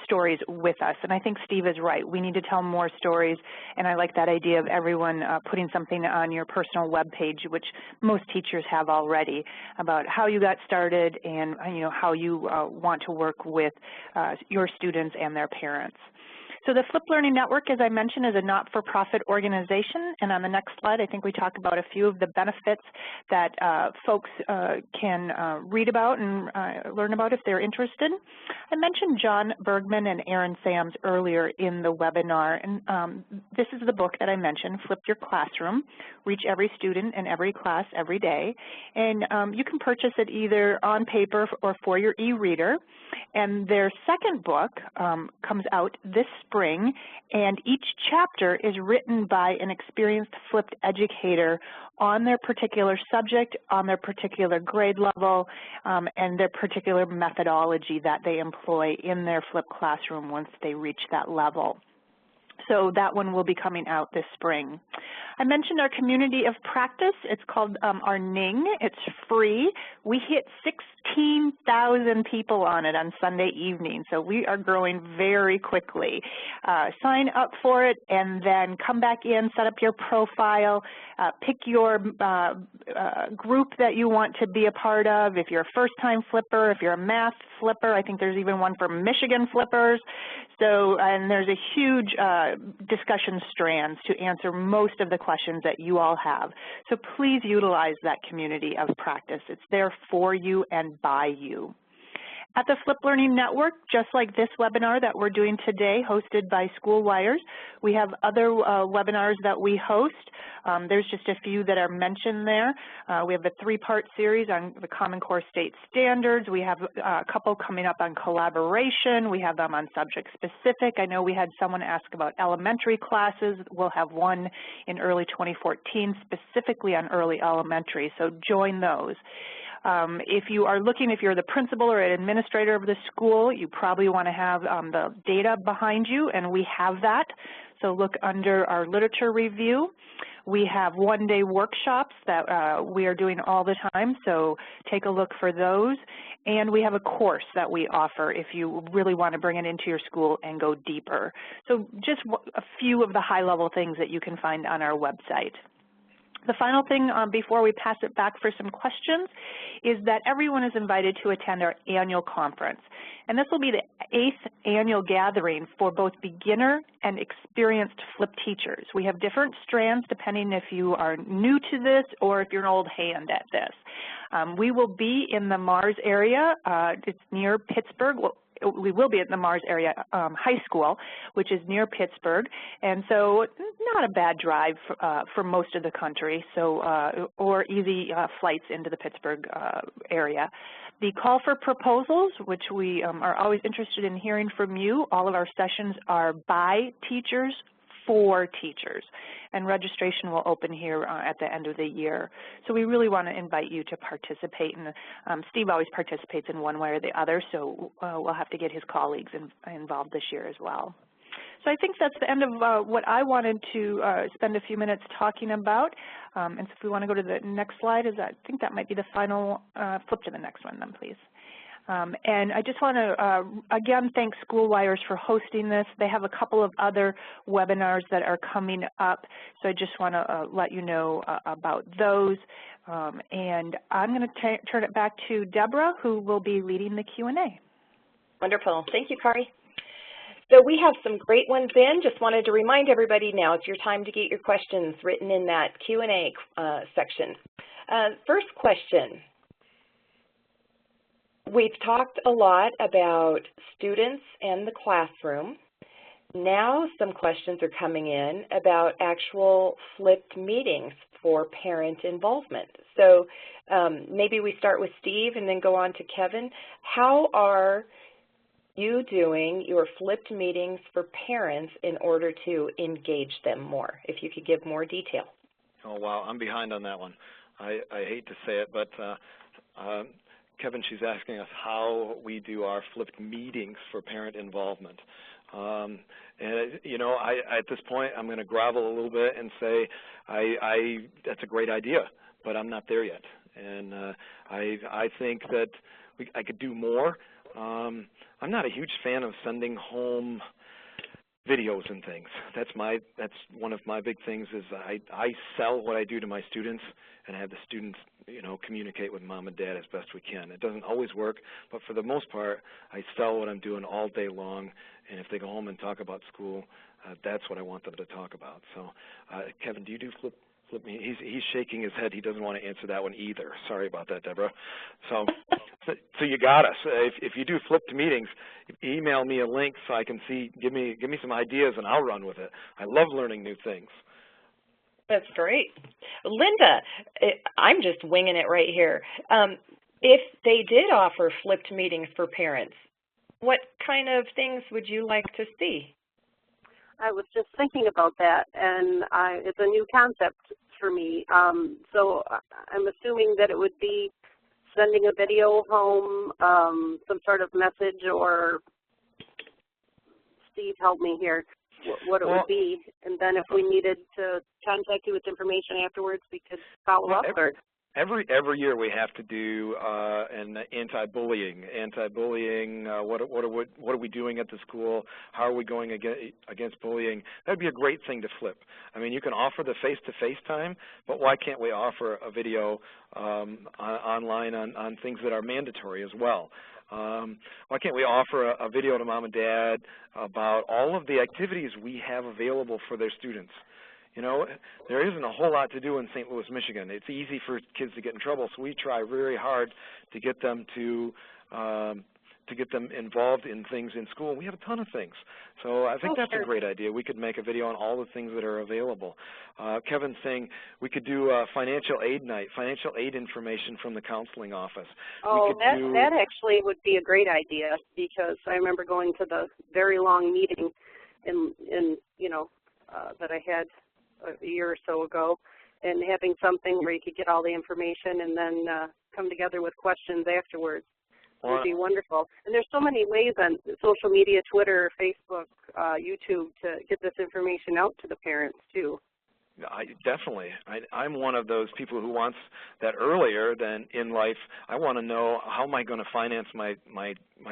stories with us. And I think Steve is right. We need to tell more stories, and I like that idea of everyone putting something on your personal web page, which most teachers have already, about how you got started and how you want to work with your students and their parents. So the Flipped Learning Network, as I mentioned, is a not-for-profit organization, and on the next slide I think we talk about a few of the benefits that folks can read about and learn about if they're interested. I mentioned John Bergman and Aaron Sams earlier in the webinar, and this is the book that I mentioned, Flip Your Classroom, Reach Every Student in Every Class Every Day, and you can purchase it either on paper or for your e-reader. And their second book comes out this spring, and each chapter is written by an experienced flipped educator on their particular subject, on their particular grade level, and their particular methodology that they employ in their flipped classroom once they reach that level. So that one will be coming out this spring. I mentioned our community of practice. It's called our Ning. It's free. We hit 16,000 people on it on Sunday evening, so we are growing very quickly. Sign up for it and then come back in, set up your profile, pick your group that you want to be a part of. If you're a first-time flipper, if you're a math flipper, I think there's even one for Michigan flippers. So, and there's a huge discussion strands to answer most of the questions that you all have. So please utilize that community of practice. It's there for you and by you. At the Flipped Learning Network, just like this webinar that we're doing today, hosted by Schoolwires, we have other webinars that we host. There's just a few that are mentioned there. We have a 3-part series on the Common Core State Standards. We have a couple coming up on collaboration. We have them on subject specific. I know we had someone ask about elementary classes. We'll have one in early 2014 specifically on early elementary, so join those. If you are looking, if you're the principal or an administrator of the school, you probably want to have the data behind you, and we have that. So look under our literature review. We have one-day workshops that we are doing all the time, so take a look for those. And we have a course that we offer if you really want to bring it into your school and go deeper. So just a few of the high-level things that you can find on our website. The final thing before we pass it back for some questions is that everyone is invited to attend our annual conference. And this will be the 8th annual gathering for both beginner and experienced flipped teachers. We have different strands depending if you are new to this or if you're an old hand at this. We will be in the Mars area. It's near Pittsburgh. We will be at the Mars area high school, which is near Pittsburgh, and so not a bad drive for most of the country, so or easy flights into the Pittsburgh area. The call for proposals, which we are always interested in hearing from you. All of our sessions are by teachers, for teachers, and registration will open here at the end of the year. So we really want to invite you to participate, and Steve always participates in one way or the other, so we'll have to get his colleagues involved this year as well. So I think that's the end of what I wanted to spend a few minutes talking about. And so if we want to go to the next slide, I think that might be the final, flip to the next one then, please. And I just want to, again, thank Schoolwires for hosting this. They have a couple of other webinars that are coming up, so I just want to let you know about those. And I'm going to turn it back to Deborah, who will be leading the Q&A. Wonderful. Thank you, Kari. So we have some great ones in. Just wanted to remind everybody now it's your time to get your questions written in that Q&A section. First question. we've talked a lot about students and the classroom. Now some questions are coming in about actual flipped meetings for parent involvement. So maybe we start with Steve and then go on to Kevin. How are you doing your flipped meetings for parents in order to engage them more? If you could give more detail. Oh, wow, I'm behind on that one. I hate to say it, but Kevin, she's asking us how we do our flipped meetings for parent involvement. And you know, at this point, I'm going to grovel a little bit and say, that's a great idea, but I'm not there yet. And I think that I could do more. I'm not a huge fan of sending home videos and things. That's one of my big things is I sell what I do to my students and have the students, you know, communicate with mom and dad as best we can. It doesn't always work, but for the most part, I sell what I'm doing all day long, and if they go home and talk about school, that's what I want them to talk about. So, Kevin, do you do flip me? He's shaking his head. He doesn't want to answer that one either. Sorry about that, Deborah. So you got us. If you do flipped meetings, email me a link so I can see. Give me some ideas, and I'll run with it. I love learning new things. That's great. Linda, I'm just winging it right here. If they did offer flipped meetings for parents, what kind of things would you like to see? I was just thinking about that, and it's a new concept for me. So I'm assuming that it would be sending a video home, some sort of message, or Steve, help me here, what it would be. And then if we needed to contact you with information afterwards, we could follow up. Every year we have to do an anti-bullying. What are we doing at the school? How are we going against bullying? That'd be a great thing to flip. I mean, you can offer the face-to-face time, but why can't we offer a video online on things that are mandatory as well? Why can't we offer a video to mom and dad about all of the activities we have available for their students? You know, there isn't a whole lot to do in St. Louis, Michigan. It's easy for kids to get in trouble, so we try very hard to get them involved in things in school. We have a ton of things. So I think that's a great idea. We could make a video on all the things that are available. Kevin's saying we could do a financial aid night, financial aid information from the counseling office. Oh, that actually would be a great idea, because I remember going to the very long meeting in you know, that I had a year or so ago, and having something where you could get all the information and then come together with questions afterwards would be wonderful. And there's so many ways on social media, Twitter, Facebook, YouTube, to get this information out to the parents too. Definitely. I'm one of those people who wants that earlier than in life. I want to know, how am I going to finance my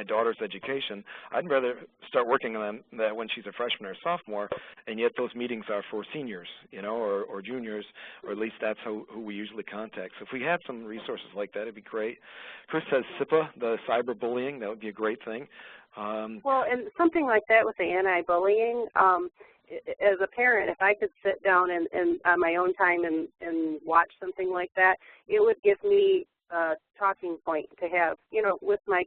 daughter's education? I'd rather start working on that when she's a freshman or sophomore, and yet those meetings are for seniors, you know, or juniors, or at least that's who we usually contact. So if we had some resources like that, it'd be great. Chris says SIPA, the cyberbullying, that would be a great thing. Well, and something like that with the anti-bullying, as a parent, if I could sit down and on my own time and watch something like that, it would give me a talking point to have, you know, with my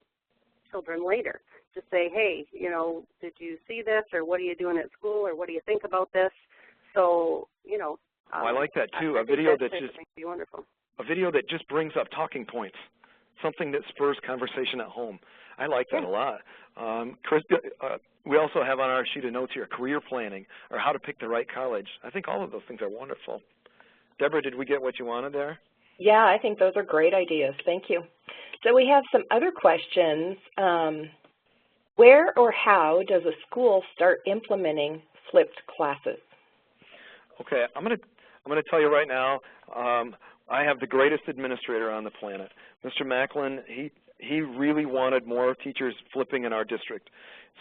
children later, to say, hey, you know, did you see this, or what are you doing at school, or what do you think about this? So, you know. I like that too. A video that just brings up talking points, something that spurs conversation at home. I like that a lot. Chris, we also have on our sheet of notes here career planning, or how to pick the right college. I think all of those things are wonderful. Deborah, did we get what you wanted there? Yeah, I think those are great ideas. Thank you. So we have some other questions. Where or how does a school start implementing flipped classes? Okay, I'm going to tell you right now, I have the greatest administrator on the planet. Mr. Macklin, he really wanted more teachers flipping in our district.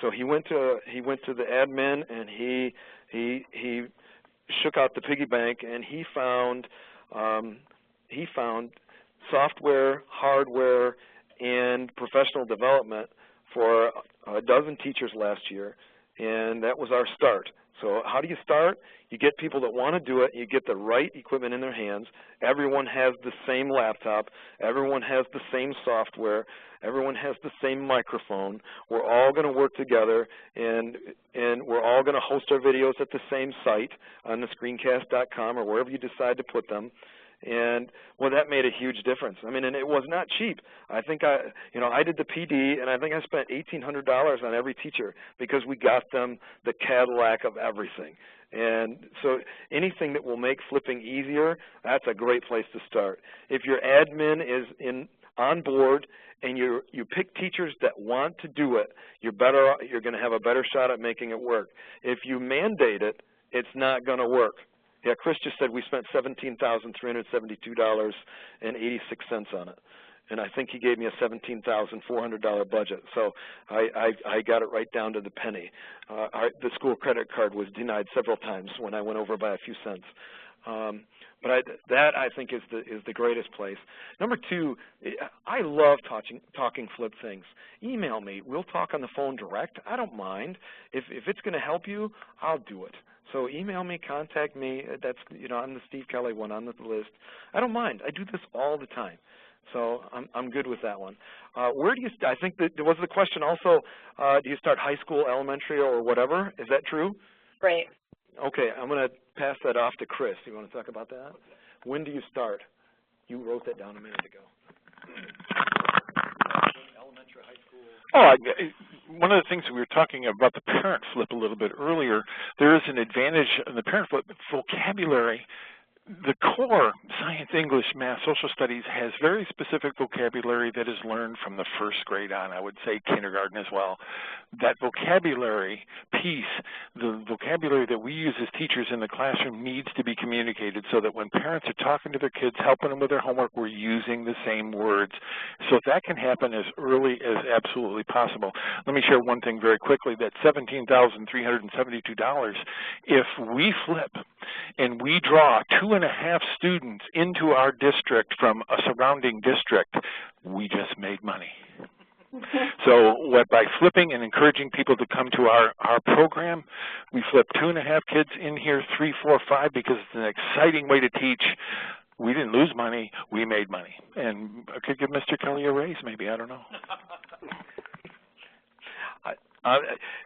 So he went to the admin, and he shook out the piggy bank, and he found software, hardware, and professional development for a dozen teachers last year. and that was our start. So how do you start? You get people that want to do it. You get the right equipment in their hands. Everyone has the same laptop. Everyone has the same software. Everyone has the same microphone. We're all going to work together, and we're all going to host our videos at the same site on the screencast.com or wherever you decide to put them. And well, that made a huge difference. I mean, and it was not cheap. I think I did the Ph.D. and I think I spent $1,800 on every teacher because we got them the Cadillac of everything. And so anything that will make flipping easier, that's a great place to start. If your admin is on board and you pick teachers that want to do it, you're going to have a better shot at making it work. If you mandate it, it's not going to work. Yeah, Chris just said we spent $17,372.86 on it, and I think he gave me a $17,400 budget. So I got it right down to the penny. The school credit card was denied several times when I went over by a few cents. But that I think is the greatest place. Number two, I love talking flip things. Email me. We'll talk on the phone direct. I don't mind. If it's going to help you, I'll do it. So email me, contact me. That's, I'm the Steve Kelly one on the list. I don't mind. I do this all the time. So I'm good with that one. Where do you I think that was the question also, do you start high school, elementary, or whatever? Is that true? Right. Okay, I'm going to pass that off to Chris. You want to talk about that? When do you start? You wrote that down a minute ago. Elementary, high school. Oh, one of the things we were talking about the parent flip a little bit earlier, there is an advantage in the parent flip vocabulary. The core, science, English, math, social studies, has very specific vocabulary that is learned from the first grade on, I would say kindergarten as well. That vocabulary piece, the vocabulary that we use as teachers in the classroom needs to be communicated so that when parents are talking to their kids, helping them with their homework, we're using the same words. So that can happen as early as absolutely possible. Let me share one thing very quickly, that $17,372, if we flip and we draw 2.5 students into our district from a surrounding district, we just made money. So by flipping and encouraging people to come to our program, we flip 2.5 kids in here, 3, 4, 5, because it's an exciting way to teach. We didn't lose money, we made money. And I could give Mr. Kelly a raise maybe, I don't know.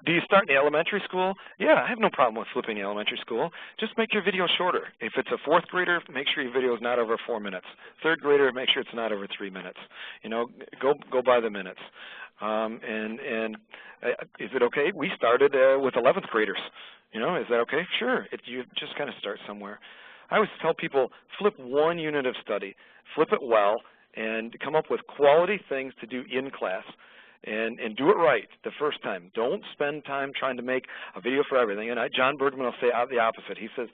Do you start in the elementary school? Yeah, I have no problem with flipping the elementary school. Just make your video shorter. If it's a 4th grader, make sure your video is not over 4 minutes. 3rd grader, make sure it's not over 3 minutes. Go by the minutes. Is it okay? We started with 11th graders. Is that okay? Sure. You just kind of start somewhere. I always tell people, flip 1 unit of study, flip it well, and come up with quality things to do in class. And do it right the first time. Don't spend time trying to make a video for everything. And John Bergman will say the opposite. He says,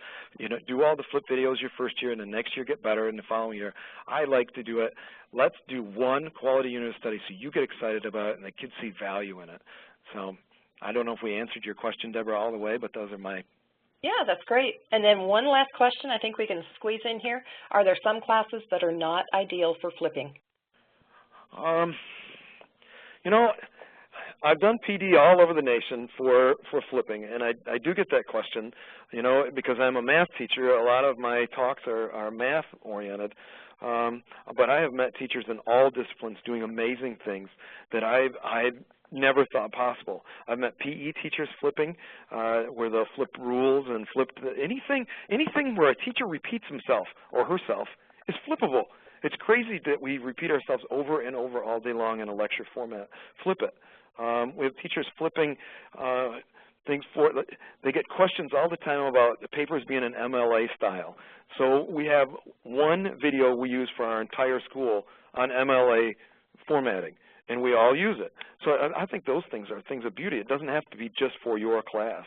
do all the flip videos your first year, and the next year get better, and the following year. I like to do it. Let's do 1 quality unit of study so you get excited about it and the kids see value in it. So I don't know if we answered your question, Deborah, all the way, but those are my... Yeah, that's great. And then one last question I think we can squeeze in here. Are there some classes that are not ideal for flipping? I've done PD all over the nation for flipping, and I do get that question, because I'm a math teacher. A lot of my talks are math-oriented, but I have met teachers in all disciplines doing amazing things that I've never thought possible. I've met PE teachers flipping, where they'll flip rules and flip anything where a teacher repeats himself or herself is flippable. It's crazy that we repeat ourselves over and over all day long in a lecture format. Flip it. We have teachers flipping things they get questions all the time about the papers being an MLA style. So we have 1 video we use for our entire school on MLA formatting, and we all use it. So I think those things are things of beauty. It doesn't have to be just for your class.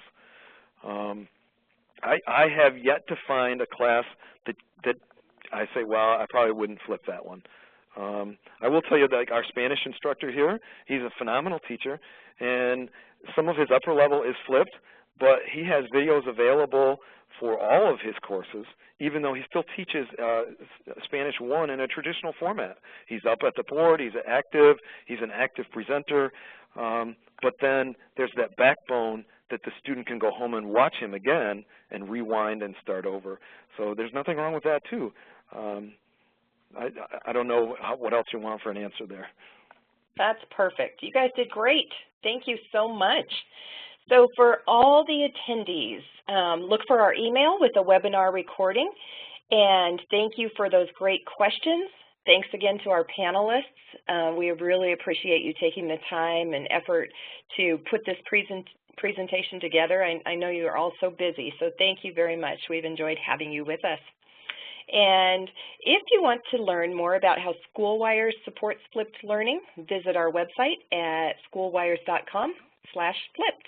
I have yet to find a class that I say, well, I probably wouldn't flip that one. I will tell you that our Spanish instructor here, he's a phenomenal teacher, and some of his upper level is flipped, but he has videos available for all of his courses, even though he still teaches Spanish 1 in a traditional format. He's up at the board, he's an active presenter, but then there's that backbone that the student can go home and watch him again and rewind and start over. So there's nothing wrong with that too. I don't know what else you want for an answer there. That's perfect. You guys did great. Thank you so much. So for all the attendees, look for our email with the webinar recording. And thank you for those great questions. Thanks again to our panelists. We really appreciate you taking the time and effort to put this presentation together. I know you are all so busy, so thank you very much. We've enjoyed having you with us. And if you want to learn more about how Schoolwires supports flipped learning, visit our website at schoolwires.com/flipped.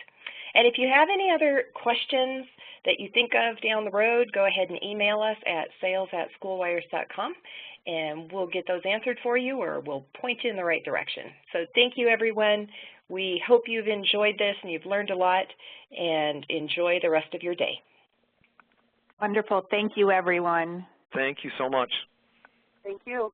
And if you have any other questions that you think of down the road, go ahead and email us at sales@schoolwires.com, and we'll get those answered for you, or we'll point you in the right direction. So thank you, everyone. We hope you've enjoyed this and you've learned a lot, and enjoy the rest of your day. Wonderful. Thank you, everyone. Thank you so much. Thank you.